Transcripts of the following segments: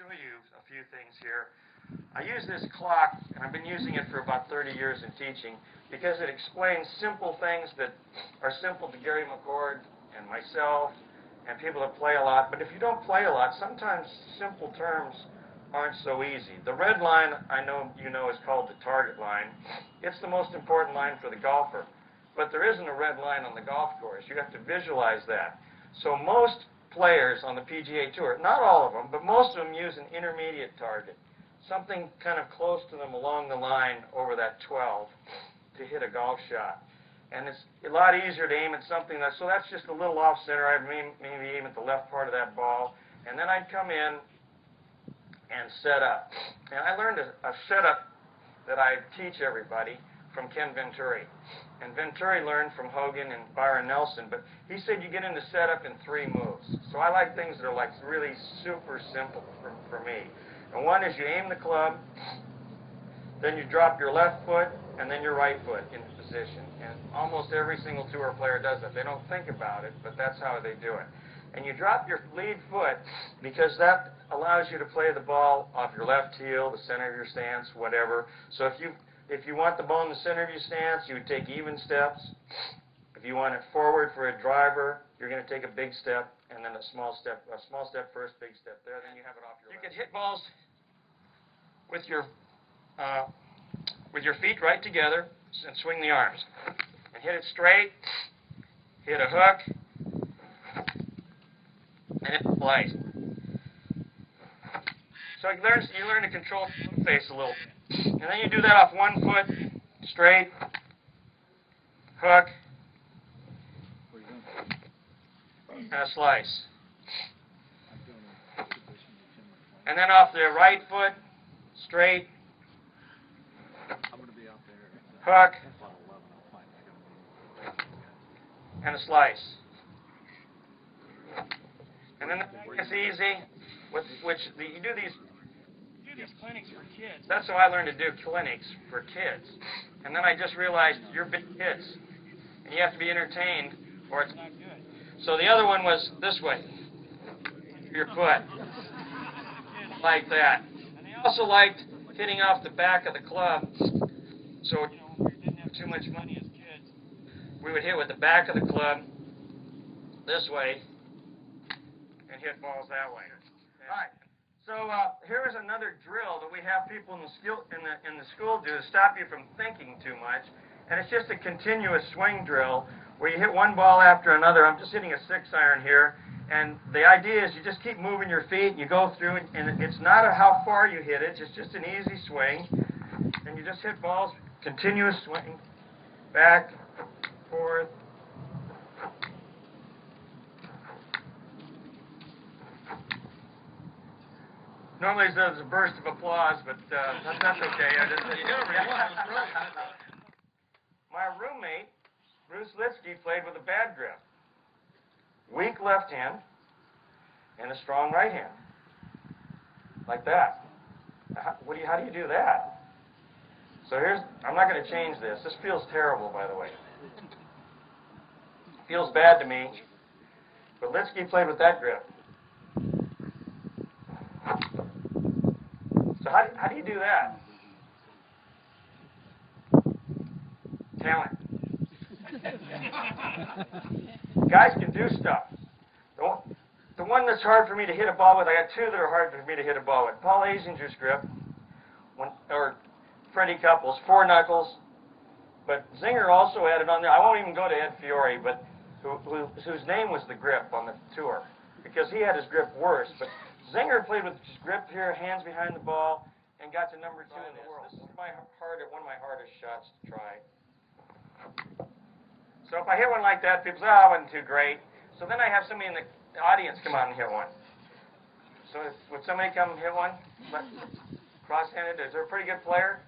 show you a few things here. I use this clock, and I've been using it for about 30 years in teaching, because it explains simple things that are simple to Gary McCord and myself and people that play a lot. But if you don't play a lot, sometimes simple terms aren't so easy. The red line, I know you know, is called the target line. It's the most important line for the golfer. But there isn't a red line on the golf course. You have to visualize that. So most players on the PGA Tour, not all of them, but most of them use an intermediate target, something kind of close to them along the line over that 12 to hit a golf shot. And it's a lot easier to aim at something that, so that's just a little off center. I'd maybe aim at the left part of that ball, and then I'd come in and set up. And I learned a setup that I teach everybody from Ken Venturi. And Venturi learned from Hogan and Byron Nelson, but he said you get into setup in 3 moves. So I like things that are like really super simple for me. And one is you aim the club, then you drop your left foot, and then your right foot into position. And almost every single tour player does that. They don't think about it, but that's how they do it. And you drop your lead foot because that allows you to play the ball off your left heel, the center of your stance, whatever. So if you want the ball in the center of your stance, you would take even steps. If you want it forward for a driver, you're going to take a big step, and then a small step first, big step there. Then you have it off your left. You can hit balls with your feet right together and swing the arms. And hit it straight, hit a hook, and it flies. So you learn to control the face a little bit. And then you do that off one foot, straight, hook, and a slice. And then off the right foot, straight, hook, and a slice. And then it's easy, you do these clinics for kids. That's how I learned to do clinics for kids. And then I just realized you're big kids, and you have to be entertained, or it's not good. So the other one was this way, your foot, like that. And they also liked hitting off the back of the club. So we didn't have too much money as kids. We would hit with the back of the club this way and hit balls that way. All right. So here is another drill that we have people in the school do to stop you from thinking too much. And it's just a continuous swing drill where you hit one ball after another. I'm just hitting a 6-iron here. And the idea is you just keep moving your feet. You go through it, and it's not how far you hit it. It's just an easy swing. And you just hit balls, continuous swing, back, forth. Normally there's a burst of applause, but that's okay. You did it really well. It was brilliant. My roommate, Bruce Litsky, played with a bad grip. Weak left hand and a strong right hand. Like that. How do you do that? So I'm not going to change this. This feels terrible, by the way. Feels bad to me. But Litsky played with that grip. So how do you do that? Talent. Guys can do stuff. The one that's hard for me to hit a ball with, I got 2 that are hard for me to hit a ball with. Paul Azinger's grip, or Freddie Couples, 4 knuckles. But Zinger also added on there, I won't even go to Ed Fiore, but whose name was the grip on the tour, because he had his grip worse. But Zinger played with his grip here, hands behind the ball, and got to number 2 in the world. This is one of my hardest shots to try. So if I hit one like that, people say, oh, it wasn't too great. So then I have somebody in the audience come out and hit one. So would somebody come and hit one? Cross-handed? Is there a pretty good player?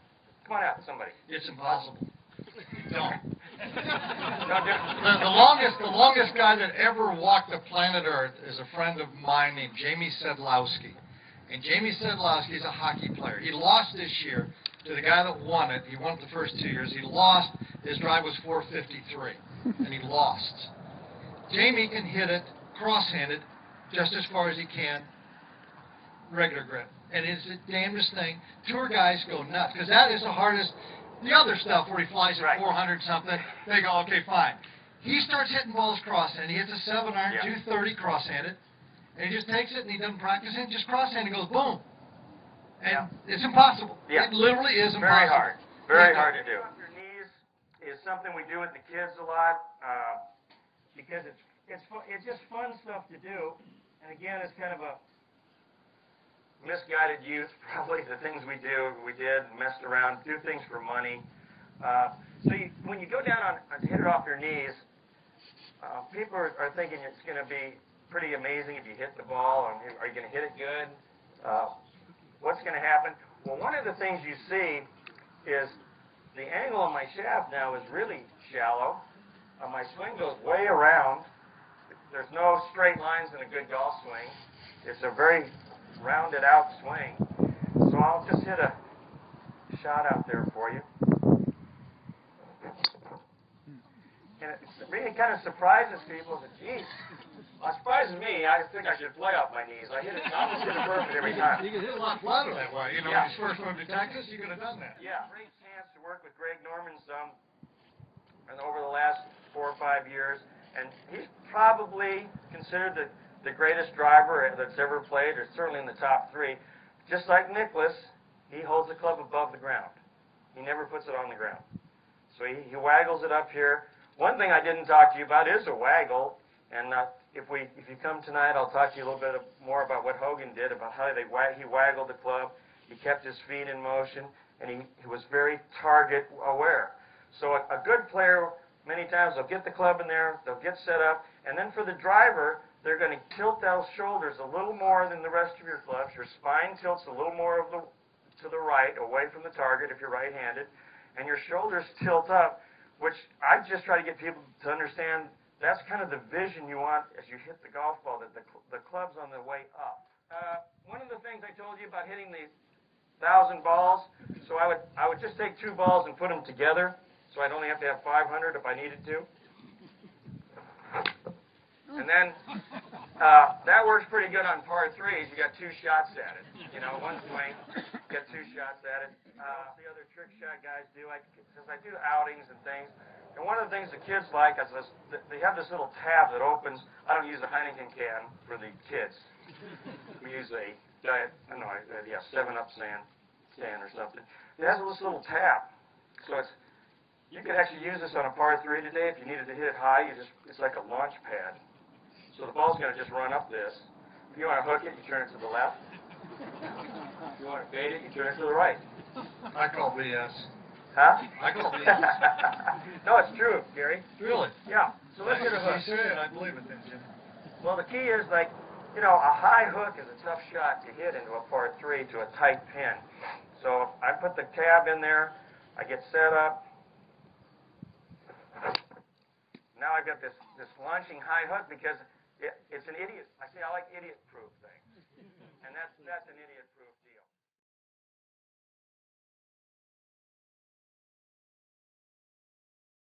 Come on out, somebody. It's impossible. Don't. Don't do it. The longest guy that ever walked the planet Earth is a friend of mine named Jamie Sedlowski. And Jamie Sedlowski is a hockey player. He lost this year to the guy that won it. He won it the first 2 years. He lost. His drive was .453, and he lost. Jamie can hit it cross-handed just as far as he can regular grip. And it's the damnedest thing. Tour guys go nuts, because that is the hardest. The other stuff where he flies at 400 something, they go, okay, fine. He starts hitting balls cross-handed. He hits a 7-iron, 230 cross-handed, and he just takes it and he doesn't practice it, just cross-handed goes boom. And it's impossible. Yeah. It literally is impossible. Very hard. Very hard to do. Your knees is something we do with the kids a lot because it's just fun stuff to do. And again, it's kind of a misguided youth, probably the things we did, messed around, do things for money. When you go down to hit it off your knees, people are thinking it's going to be pretty amazing if you hit the ball. Are you going to hit it good? What's going to happen? Well, one of the things you see is the angle on my shaft now is really shallow. My swing goes way around. There's no straight lines in a good golf swing. It's a very rounded out swing. So I'll just hit a shot out there for you. And it really kind of surprises people that, geez, well, it surprises me. I think I should play off my knees. I almost hit it perfect every time. You can hit a lot flatter that way. You know, when you first moved to Texas, you could have done that. Yeah, great chance to work with Greg Norman some and over the last 4 or 5 years. And he's probably considered the greatest driver that's ever played, or certainly in the top 3. Just like Nicklaus, he holds the club above the ground. He never puts it on the ground. So he waggles it up here. One thing I didn't talk to you about is a waggle. And if you come tonight, I'll talk to you a little bit more about what Hogan did, about how he waggled the club. He kept his feet in motion, and he was very target aware. So a good player, many times, they'll get the club in there, they'll get set up, and then for the driver, they're going to tilt those shoulders a little more than the rest of your clubs. Your spine tilts a little more to the right, away from the target if you're right-handed, and your shoulders tilt up, which I just try to get people to understand. That's kind of the vision you want as you hit the golf ball, that the club's on the way up. One of the things I told you about hitting the 1,000 balls, so I would just take 2 balls and put them together, so I'd only have to have 500 if I needed to. And then that works pretty good on par 3s. You got 2 shots at it. You know, one swing, get 2 shots at it. The other trick shot guys do, since I do outings and things, and one of the things the kids like is they have this little tab that opens. I don't use a Heineken can for the kids. We use a Diet, 7-Up can or something. It has this little tab. So you could actually use this on a par 3 today. If you needed to hit it high, it's like a launch pad. So the ball's going to just run up this. If you want to hook it, you turn it to the left. If you want to fade it, you turn it to the right. I call BS. Huh? I call BS. No, it's true, Gary. Really? Yeah. So let's hit a hook. You say it, I believe it then, Jim. Well, the key is, a high hook is a tough shot to hit into a par 3 to a tight pin. So I put the tab in there. I get set up. Now I've got this launching high hook because it's an idiot. I like idiot-proof things. And that's an idiot-proof